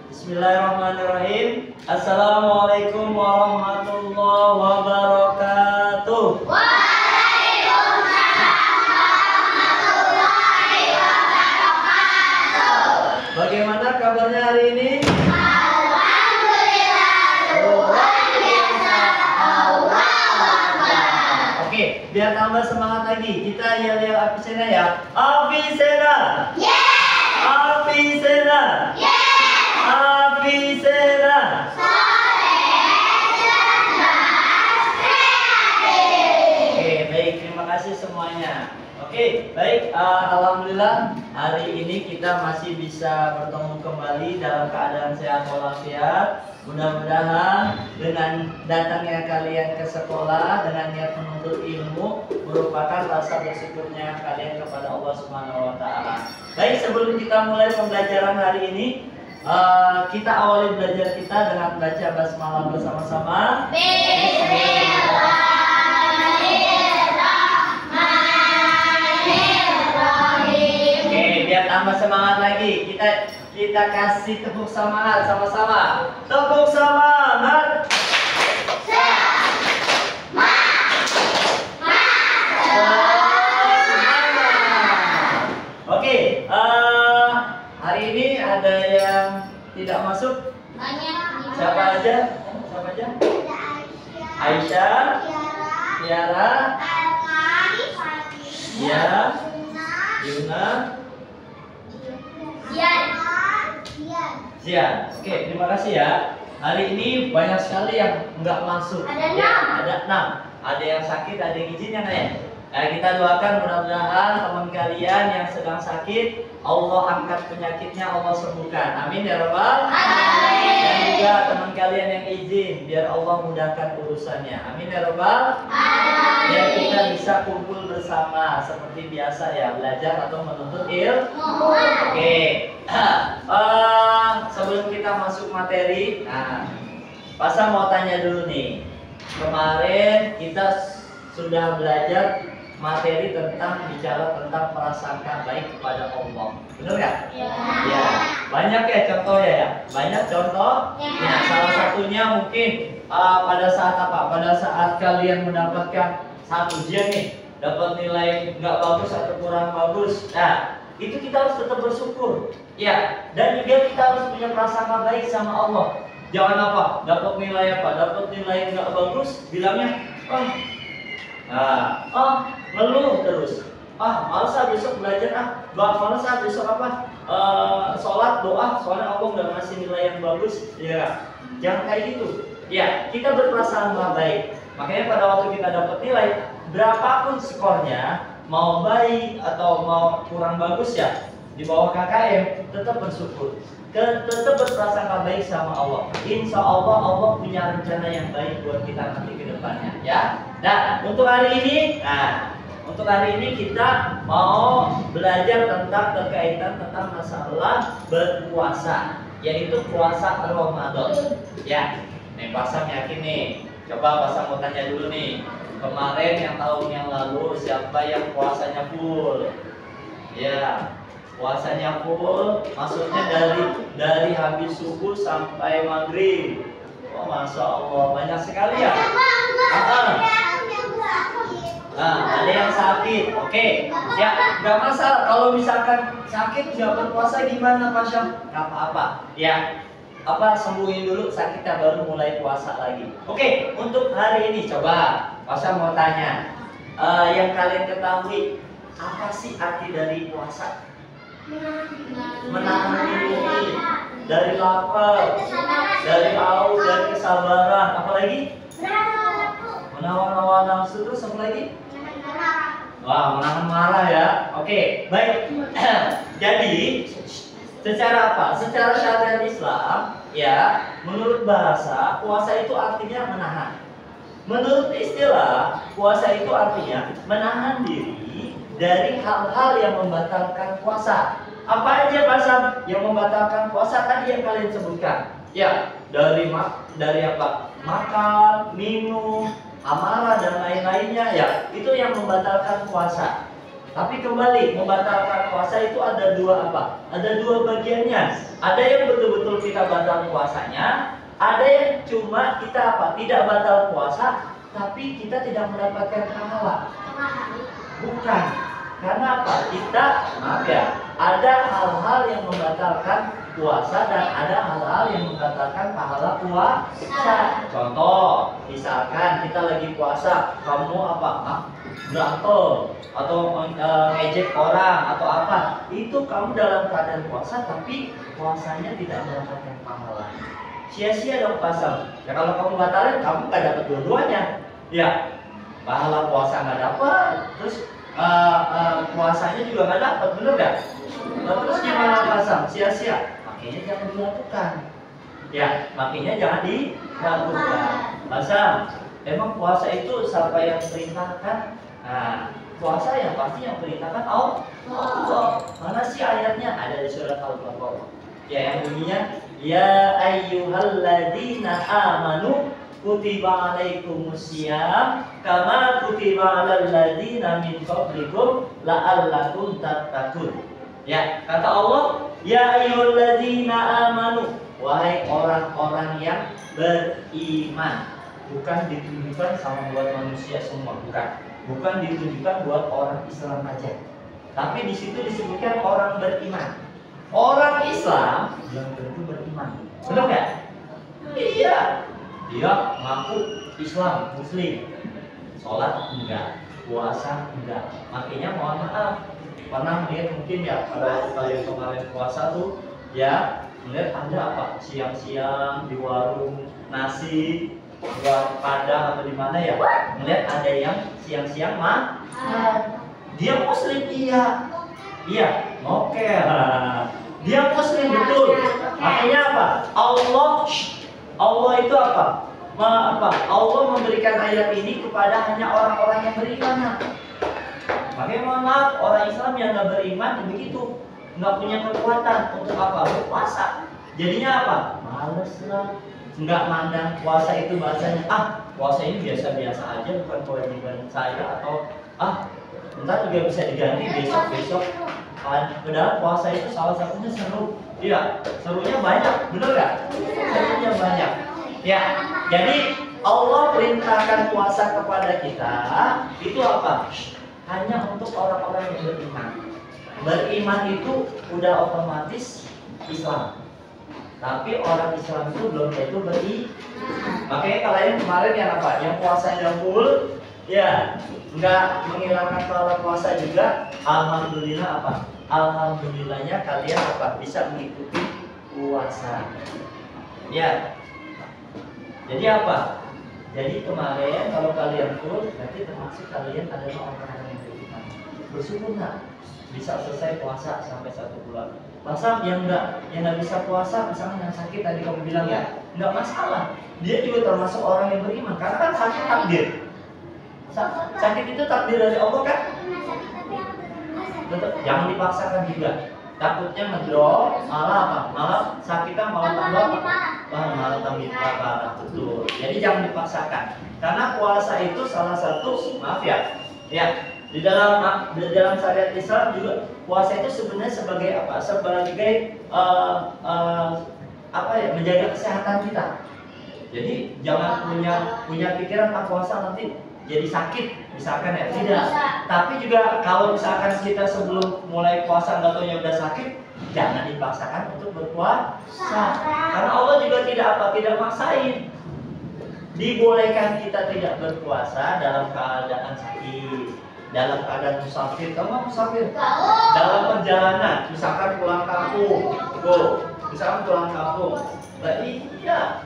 Bismillahirrahmanirrahim. Assalamualaikum warahmatullahi wabarakatuh. Bagaimana kabarnya hari ini? Oke, biar tambah semangat lagi, kita yel-yel Avicenna ya. Avicenna. Avicenna. Avicenna. Oke, baik, terima kasih semuanya. Oke, baik, alhamdulillah hari ini kita masih bisa bertemu kembali dalam keadaan sehat walafiat. Mudah-mudahan dengan datangnya kalian ke sekolah dengan niat menuntut ilmu merupakan rasa bersyukurnya kalian kepada Allah Subhanahu wa taala. Baik, sebelum kita mulai pembelajaran hari ini, kita awali belajar kita dengan baca basmalah bersama-sama. Tambah semangat lagi, kita kasih tepuk semangat sama-sama. Tepuk semangat. Oke, hari ini ada yang tidak masuk? Siapa aja? Siapa aja? Aisyah, Tiara, ya, Yuna, Sian. Oke, terima kasih ya. Hari ini banyak sekali yang nggak masuk. Ada 6. Ada yang sakit, ada yang izin yang lain. Nah, kita doakan mudah-mudahan teman kalian yang sedang sakit, Allah angkat penyakitnya, Allah sembuhkan. Amin ya rabbal alamin. Dan juga teman kalian yang izin, biar Allah mudahkan urusannya. Amin ya rabbal alamin. Dan kita bisa kumpul bersama seperti biasa ya, belajar atau menuntut ilmu. Oke. Sebelum kita masuk materi, Pasang mau tanya dulu nih. Kemarin kita sudah belajar materi tentang bicara tentang prasangka baik kepada Allah. Benar nggak? Ya. Banyak ya contohnya ya. Banyak contoh. Nah, salah satunya mungkin pada saat apa? Pada saat kalian mendapatkan satu ujian nih, dapat nilai nggak bagus atau kurang bagus. Nah, itu kita harus tetap bersyukur. Ya. Dan juga kita harus punya prasangka baik sama Allah. Jangan apa? Dapat nilai apa? Dapat nilai nggak bagus, bilangnya, ngeluh terus. Malas besok belajar malas besok sholat doa soalnya Allah nggak ngasih nilai yang bagus. Ya, jangan kayak gitu. Ya, kita berprasangka baik. Makanya pada waktu kita dapat nilai berapapun skornya, mau baik atau mau kurang bagus ya, di bawah KKM tetap bersyukur. Tetap berprasangka baik sama Allah. Insya Allah Allah punya rencana yang baik buat kita nanti ke depannya ya. Nah, untuk hari ini kita mau belajar tentang berkaitan tentang masalah berpuasa, yaitu puasa Ramadan. Ya, nih Pasang yakin nih. Coba Pasang mau tanya dulu nih. Kemarin yang tahun yang lalu siapa yang puasanya full? Ya. Puasanya full, maksudnya dari habis subuh sampai maghrib. Masya Allah, banyak sekali ya. Ada yang sakit, oke. Ya, nggak masalah. Kalau misalkan sakit nggak berpuasa gimana, Pasha? Nggak apa-apa. Ya, sembuhin dulu sakitnya baru mulai puasa lagi. Oke, untuk hari ini coba Pasha mau tanya, yang kalian ketahui apa sih arti dari puasa? Menahan diri dari lapar, dari haus, dari kesabaran, apalagi menawan nafsu, terus apa lagi? Menahan marah ya. Oke, baik. Jadi secara apa? Secara syariat Islam ya, menurut bahasa puasa itu artinya menahan. Menurut istilah puasa itu artinya menahan diri dari hal-hal yang membatalkan puasa. Apa aja bahasa yang membatalkan puasa tadi yang kalian sebutkan? Ya, dari apa? Makan, minum, amarah dan lain-lainnya ya. Itu yang membatalkan puasa. Tapi kembali, membatalkan puasa itu ada dua apa? Ada dua bagiannya. Ada yang betul-betul kita batal puasanya, ada yang cuma kita apa? Tidak batal puasa, tapi kita tidak mendapatkan pahala. Bukan. Karena apa? Kita, maaf ya, ada hal-hal yang membatalkan puasa dan ada hal-hal yang membatalkan pahala puasa. Contoh, misalkan kita lagi puasa, kamu apa? Berantem atau ngejek orang atau apa, itu kamu dalam keadaan puasa tapi puasanya tidak mendapatkan pahala, sia-sia dong puasa. Ya kalau kamu batalin, kamu nggak dapat dua-duanya, ya pahala puasa nggak dapat, terus puasanya juga nggak dapat, bener nggak? Terus gimana puasa? Sia-sia, makanya jangan dilakukan, ya makanya jangan dilakukan. Puasa, emang puasa itu siapa yang perintahkan? Nah, puasa yang pasti yang perintahkan Allah. Mana sih ayatnya? Ada di surat Al-Baqarah. Ya, yang bunyinya ya ayyuhalladzina amanu kutiba alaikumusiyam kama kutiba alal ladzina min qablikum la'allakum tattaqun. Ya, kata Allah, ya ayyuhalladzina amanu, wahai orang-orang yang beriman. Bukan ditujukan sama buat manusia semua, bukan ditujukan buat orang Islam aja. Tapi di situ disebutkan orang beriman. Orang Islam yang tentu beriman. Benar nggak? Iya. Dia ngaku Islam, Muslim. Sholat enggak, puasa enggak. Makanya mohon maaf, pernah melihat mungkin ya pada waktu kemarin puasa tuh, ya melihat ada apa? Siang-siang di warung nasi, buat Padang atau di mana ya, melihat ada yang siang-siang dia Muslim, iya, oke, dia Muslim betul. Makanya apa? Allah itu apa? Allah memberikan ayat ini kepada hanya orang-orang yang beriman. Makanya mohon maaf, orang Islam yang nggak beriman begitu, nggak punya kekuatan untuk apa? Berpuasa. Jadinya apa? Males lah. Nggak mandang puasa itu bahasanya, puasa ini biasa-biasa aja, bukan kewajiban saya, atau ntar juga bisa diganti besok-besok. Padahal puasa itu salah satunya seru. Iya, serunya banyak, bener nggak? Serunya banyak. Ya, jadi Allah perintahkan puasa kepada kita itu apa? Hanya untuk orang-orang yang beriman. Beriman itu udah otomatis Islam. Tapi orang Islam itu belum tentu beriman. Makanya kalian kemarin yang apa? Yang puasanya full, ya nggak menghilangkan pahala puasa juga. Alhamdulillah apa? Alhamdulillahnya kalian apa? Bisa mengikuti puasa. Ya. Jadi apa? Jadi kemarin kalau kalian full, berarti termasuk kalian adalah orang-orang yang beriman. Bersyukur nggak? Bisa selesai puasa sampai 1 bulan. Masa yang nggak bisa puasa, misalnya yang sakit tadi kamu bilang ya, nggak masalah. Dia juga termasuk orang yang beriman, karena kan sakit takdir. Sakit itu takdir dari Allah kan? Tetap jangan dipaksakan juga. Takutnya ngedrop, malah apa? Malah sakitnya malah tambah malah tambah parah. Betul. Jadi jangan dipaksakan. Karena puasa itu salah satu, maaf ya, di dalam syariat Islam juga puasa itu sebenarnya sebagai apa? Sebagai menjaga kesehatan kita. Jadi jangan punya pikiran puasa nanti jadi sakit, misalkan ya, tidak. Tapi juga kalau misalkan kita sebelum mulai puasa nggak tahu udah sakit, jangan dipaksakan untuk berpuasa. Karena Allah juga tidak maksain. Dibolehkan kita tidak berpuasa dalam keadaan sakit, dalam keadaan musafir. Kamu musafir? Dalam perjalanan, misalkan pulang kampung, misalkan pulang kampung. Nah, iya.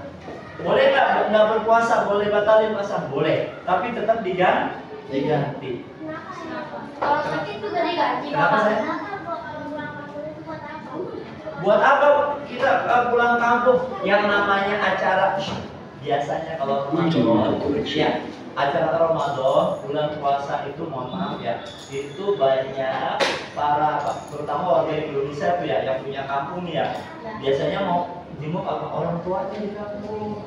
Boleh nggak berpuasa? Boleh batalin puasa? Boleh. Tapi tetap diganti. Kalau sakit juga diganti. Kenapa saya? Buat apa kita pulang kampung? Yang namanya acara biasanya kalau ya acara Ramadan, bulan puasa itu mohon maaf ya, itu banyak para terutama warga Indonesia tuh ya yang punya kampung ya, biasanya mau jenguk orang tuanya di kampung,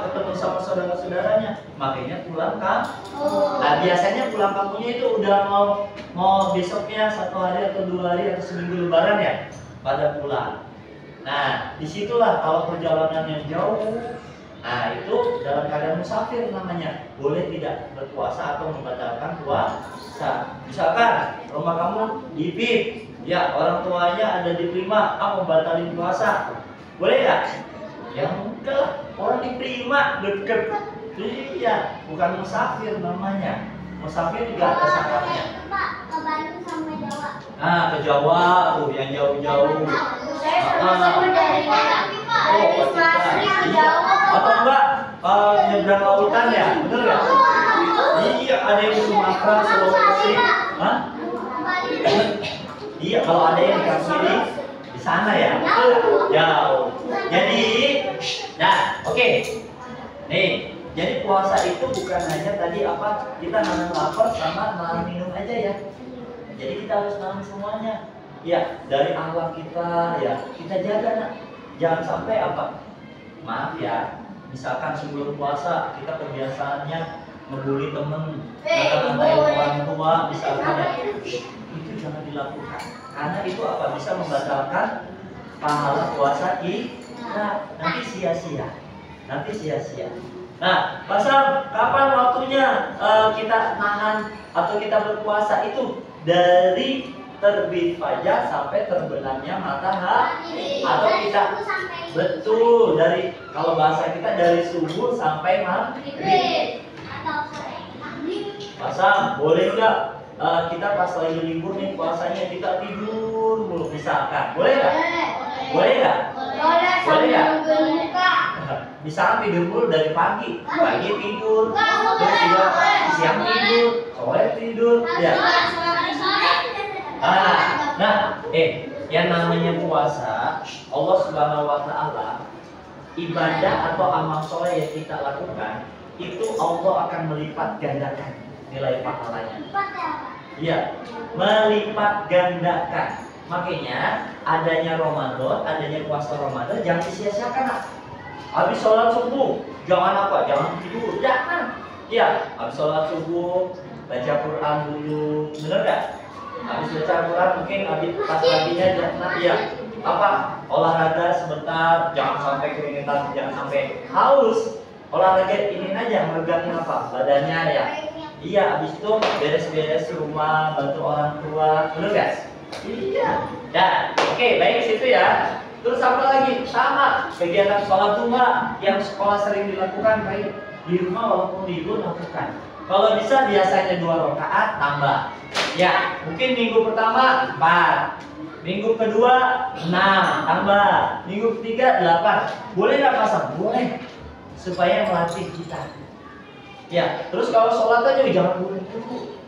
ketemu sama saudara-saudaranya, makanya pulang kampung. Nah biasanya pulang kampungnya itu udah mau besoknya 1 hari atau 2 hari atau seminggu lebaran ya pada pulang. Nah disitulah kalau perjalanannya jauh, nah itu dalam keadaan musafir namanya, boleh tidak berpuasa atau membatalkan puasa. Misalkan rumah kamu di PIP, ya orang tuanya ada di Prima, mau batalin puasa, boleh nggak? Ya enggak, orang di Prima deket. Iya, bukan musafir namanya. Musafir juga ada syaratnya. Pak, ke Bandung sama Jawa. Nah, ke Jawa tuh yang jauh-jauh. Saya sama-sama dari Jawa. Atau enggak nyebrang lautan ya, bener nggak? Iya, ada yang di Sumatera, Sulawesi. Hah? Iya, kalau ada yang di kiri di sana ya, jauh. Jadi, nah, oke. Nih, jadi puasa itu bukan hanya tadi apa kita nahan lapar sama nahan minum aja ya. Jadi kita harus nahan semuanya. Ya, dari akhlak kita ya, kita jaga nak. Jangan sampai apa? Maaf ya, misalkan sebelum puasa kita kebiasaannya membuli temen, ngatain orang tua, misalkan ya, itu jangan dilakukan. Karena itu apa? Bisa membatalkan pahala puasa kita, nanti sia-sia. Nah, pasal kapan waktunya kita nahan atau kita berpuasa itu dari terbit fajar sampai terbenamnya matahari, atau kita betul dari kalau bahasa kita dari subuh sampai maghrib. Pasal boleh nggak kita pas lagi libur nih puasanya kita tidur mulu misalkan, boleh nggak? Boleh nggak? Boleh nggak? Misalkan tidur dulu dari pagi tidur, terus juga siang tidur, sore tidur, ya. Yang namanya puasa, Allah Subhanahu Wa Taala, ibadah atau amal soleh yang kita lakukan, itu Allah akan melipat gandakan nilai pahalanya. Iya, melipat gandakan. Makanya adanya Ramadan, adanya puasa Ramadan jangan disia-siakan. Habis sholat subuh, jangan apa? Jangan tidur, jangan. Iya, habis sholat subuh baca Quran dulu, bener nggak? Habis baca Quran mungkin habis pas paginya jangan, iya. Olahraga sebentar, jangan sampai keringetan, jangan sampai haus. Olahraga ini aja megangin badannya ya. Iya, habis itu beres-beres rumah, bantu orang tua, bener nggak? Iya. Dan oke, baik situ ya. Terus apa lagi? Sama kegiatan sholat duha yang sekolah sering dilakukan, baik di rumah walaupun libur lakukan. Kalau bisa biasanya 2 rakaat tambah. Ya, mungkin minggu pertama 4, minggu kedua 6 tambah, minggu ketiga 8. Boleh nggak pasang? Boleh, supaya melatih kita. Ya, terus kalau sholat aja jangan buru-buru.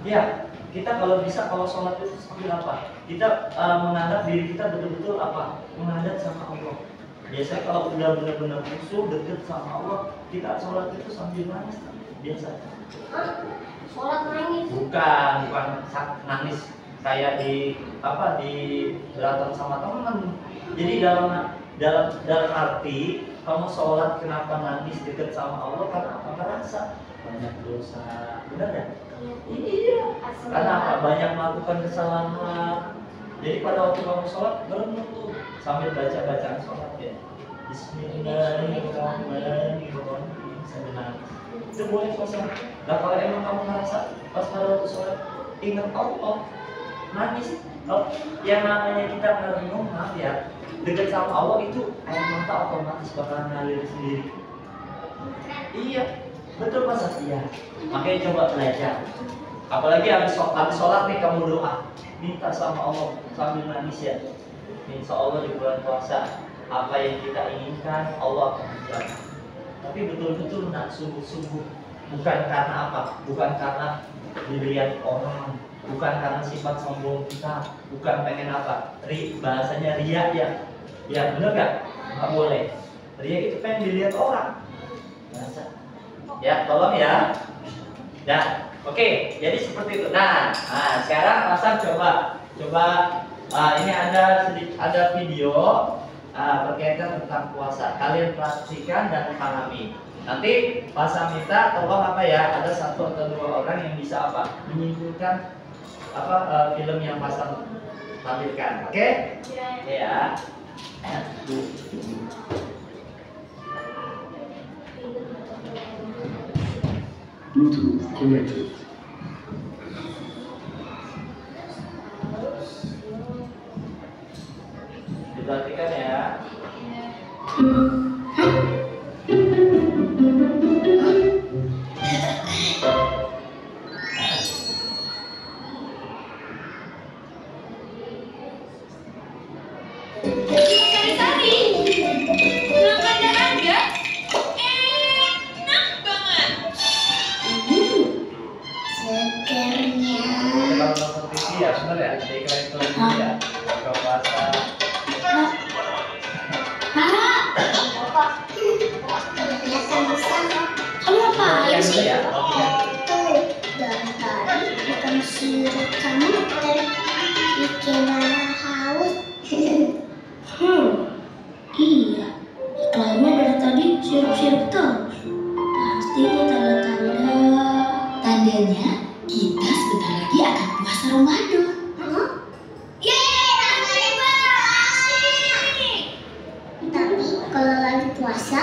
Ya, kita kalau bisa kalau sholat itu sambil apa? Kita menganggap diri kita betul-betul menghadap sama Allah. Biasanya kalau udah benar-benar khusyuk dekat sama Allah, kita sholat itu sambil nangis biasa. Sholat nangis? Bukan nangis kayak di berantem sama teman. Jadi dalam arti kamu sholat kenapa nangis dekat sama Allah karena apa? Merasa banyak dosa, benar ya? Iya. Karena apa? Banyak melakukan kesalahan. Jadi pada waktu kamu sholat berenung tuh sambil baca-bacaan sholat ya. Bismillahirrahmanirrahim sambil nangis. Itu boleh puasa. Nah kalau emang kamu merasa pas pada waktu sholat ingat Allah, nangis. Kalau yang namanya kita merenung, maaf ya, dekat sama Allah itu air mata otomatis bakalan ngalir sendiri. Iya, betul Mas Satya. Makanya coba belajar. Apalagi habis sholat nih kamu doa, minta sama Allah sambil nangis ya. Insya Allah di bulan puasa apa yang kita inginkan Allah akan menjaga. Tapi betul-betul nak sungguh-sungguh, bukan karena apa? Bukan karena dilihat orang, bukan karena sifat sombong kita, bukan pengen apa? Bahasanya ria ya. Ya bener gak? Nggak boleh. Ria itu pengen dilihat orang. Bahasa. Ya, tolong ya. Nah, oke, jadi seperti itu. Nah, sekarang pasang coba ini ada video berkaitan tentang puasa. Kalian perhatikan dan pahami. Nanti pasang minta tolong apa ya? Ada 1 atau 2 orang yang bisa apa? Menyimpulkan film yang pasang tampilkan. Oke? Ya. Bluetooth connected. Diperhatikan ya. Sari-sari, makan aja, enak banget. Segernya. Kalau nonton TV ya, bener ya? Di iklan itu ya. Buka puasa. Kelihatan besar. Kamu ngapain sih? Ya, Tuh, dari tadi ikan sirup kamu bikin darah haus. Iya, iklannya dari tadi sirup-sirup terus. Pasti ini tanda-tanda. Tandanya kita sebentar lagi akan puasa Ramadan. Yeay, rasanya asik. Tapi kalau lagi puasa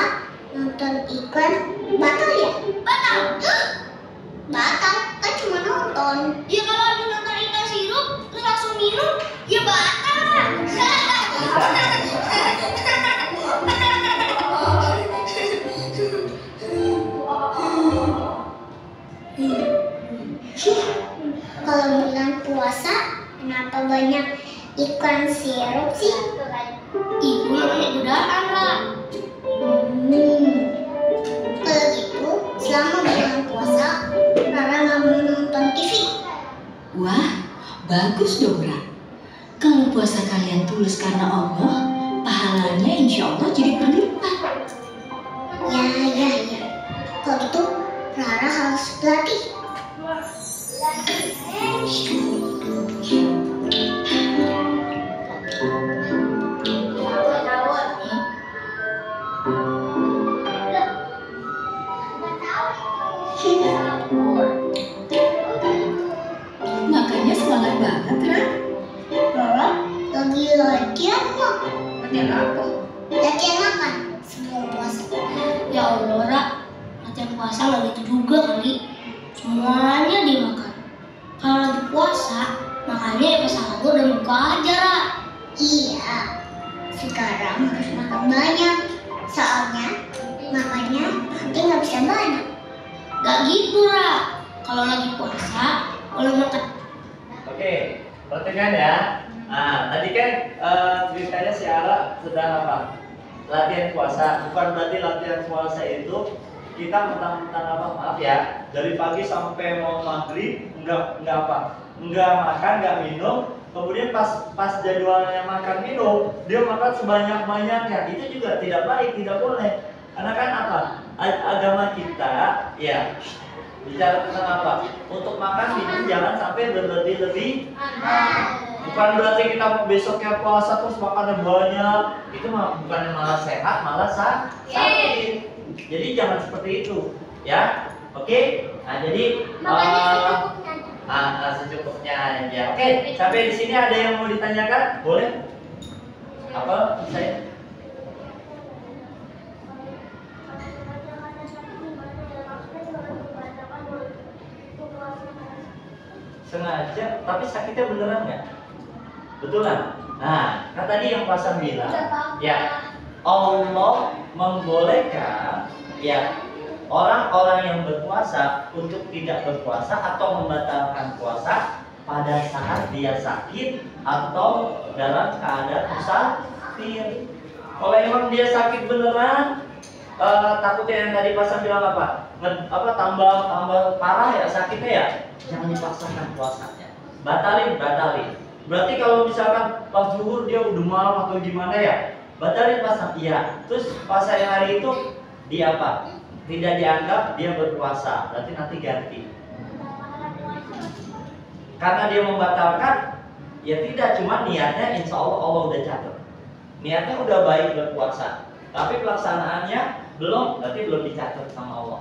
nonton iklan batal ya? Batal. Batal, kan cuma nonton. Ya kalau habis nonton iklan sirup terus langsung minum, ya batal. Kalau bulan puasa, kenapa banyak iklan sirup sih? Ibu namanya godaan lah. Kalau gitu, selama bulan puasa, Rara nggak mau nonton TV. Wah, bagus dong, Ra. Kalau puasa kalian tulus karena Allah, pahalanya insya Allah jadi berlipat. Ya. Kalau gitu, Rara harus berlatih. Makanya semangat banget, Ra. Rara lagi latihan kok. Latihan apa? Latihan makan sebelum puasa. Ya Allah, Ra. Latihan puasa nggak gitu juga kali. Semuanya dimakan. Kalau lagi puasa, makannya ya pas sahur dan buka aja, Ra. Iya, sekarang harus makan banyak. Soalnya makannya nanti nggak bisa banyak. Gak gitu, Ra. Kalau lagi puasa, kalau makan Oke, perhatikan ya. Nah, tadi kan ceritanya si Ara sedang apa? Latihan puasa. Bukan berarti latihan puasa itu kita mentang-mentang apa? Maaf ya, dari pagi sampai mau maghrib enggak makan, enggak minum. Kemudian pas jadwalnya makan minum, dia makan sebanyak-banyaknya. Itu juga tidak baik, tidak boleh. Karena kan apa? Agama kita ya bicara tentang apa? Untuk makan minum jangan sampai berlebih-lebih. Bukan berarti kita besoknya puasa terus makannya banyak. Itu bukannya malah sehat, malah sakit. Jadi jangan seperti itu, ya. Oke. Nah, jadi secukupnya aja. Oke, sampai di sini ada yang mau ditanyakan? Boleh? Apa saya? Sengaja, tapi sakitnya beneran nggak? Betulan. Nah, kan tadi yang pasang bilang, ya Allah membolehkan ya orang-orang yang berpuasa untuk tidak berpuasa atau membatalkan puasa pada saat dia sakit atau dalam keadaan musafir. Kalau emang dia sakit beneran, takutnya yang tadi pasang bilang apa? Tambah parah ya sakitnya ya, jangan dipaksakan puasanya. Batalin. Berarti kalau misalkan pas zuhur dia udah malam atau gimana ya, batalin pasang. Iya. Terus pas hari itu di apa? tidak dianggap dia berpuasa, berarti nanti ganti. Karena dia membatalkan, ya tidak, cuma niatnya insya Allah udah catat. Niatnya udah baik berpuasa, tapi pelaksanaannya belum, berarti belum dicatat sama Allah.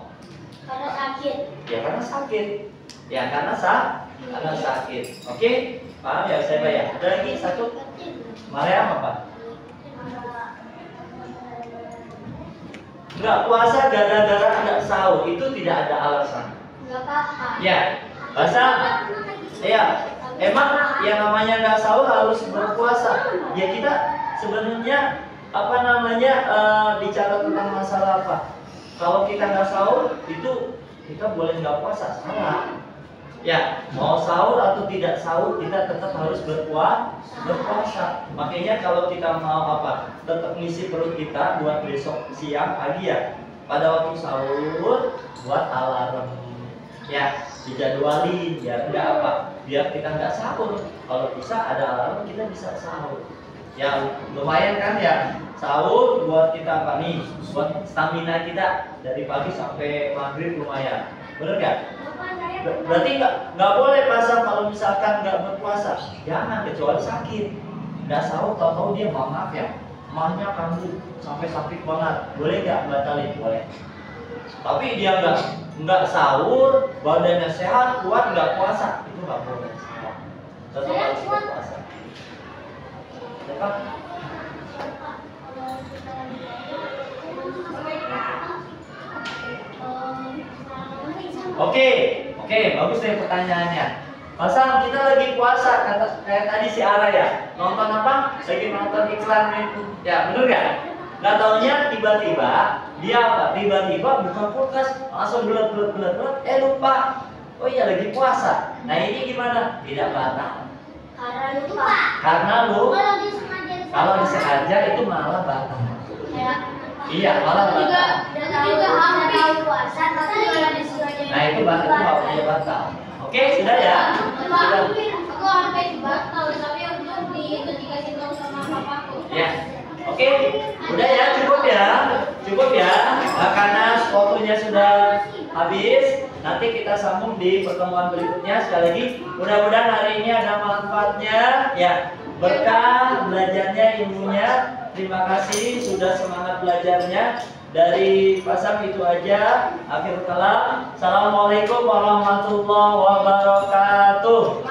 Karena sakit. Ya karena sakit. Ya karena sakit. Oke? Paham ya saya bayar. Ada lagi satu. Mariam apa? Enggak puasa gara-gara enggak sahur, itu tidak ada alasan. Enggak apa-apa. Ya. Bahasa ya. Emang yang namanya enggak sahur harus berpuasa. Ya kita sebenarnya bicara tentang masalah apa? Kalau kita nggak sahur itu kita boleh nggak puasa, salah. Ya, mau sahur atau tidak sahur kita tetap harus berpuasa. Makanya kalau kita mau tetap ngisi perut kita buat besok siang pagi ya. Pada waktu sahur buat alarm. Ya, dijadwalin ya enggak biar kita nggak sahur. Kalau bisa ada alarm kita bisa sahur. Ya lumayan kan ya, sahur buat kita buat stamina kita dari pagi sampai maghrib lumayan, bener nggak? Berarti nggak boleh puasa kalau misalkan nggak berpuasa, jangan, kecuali sakit. Nggak sahur tahu-tahu dia maaf ya, mahnya kambuh sampai sakit banget, boleh nggak batalin? Boleh. Tapi dia nggak sahur, badannya sehat, kuat, nggak puasa, itu nggak boleh. Tetap harus berpuasa. Oke, bagus deh pertanyaannya. Masa kita lagi puasa, kayak tadi si Ara ya, nonton apa? Lagi nonton iklan itu, ya bener gak? Nggak taunya tiba-tiba dia Tiba-tiba buka kulkas, langsung belet, lupa. Oh iya lagi puasa. Nah ini gimana? Tidak batal. Karena kalau disengaja itu malah batal. Iya, malah batal. Nah itu waktunya batal. Oke, sudah ya? Sudah. Ya. Oke, udah ya, cukup ya. Nah, karena waktunya sudah habis, nanti kita sambung di pertemuan berikutnya. Sekali lagi, mudah-mudahan hari ini ada manfaatnya, ya, berkah belajarnya, ilmunya. Terima kasih sudah semangat belajarnya. Dari Pasang itu aja. Akhir kalam. Assalamualaikum warahmatullahi wabarakatuh.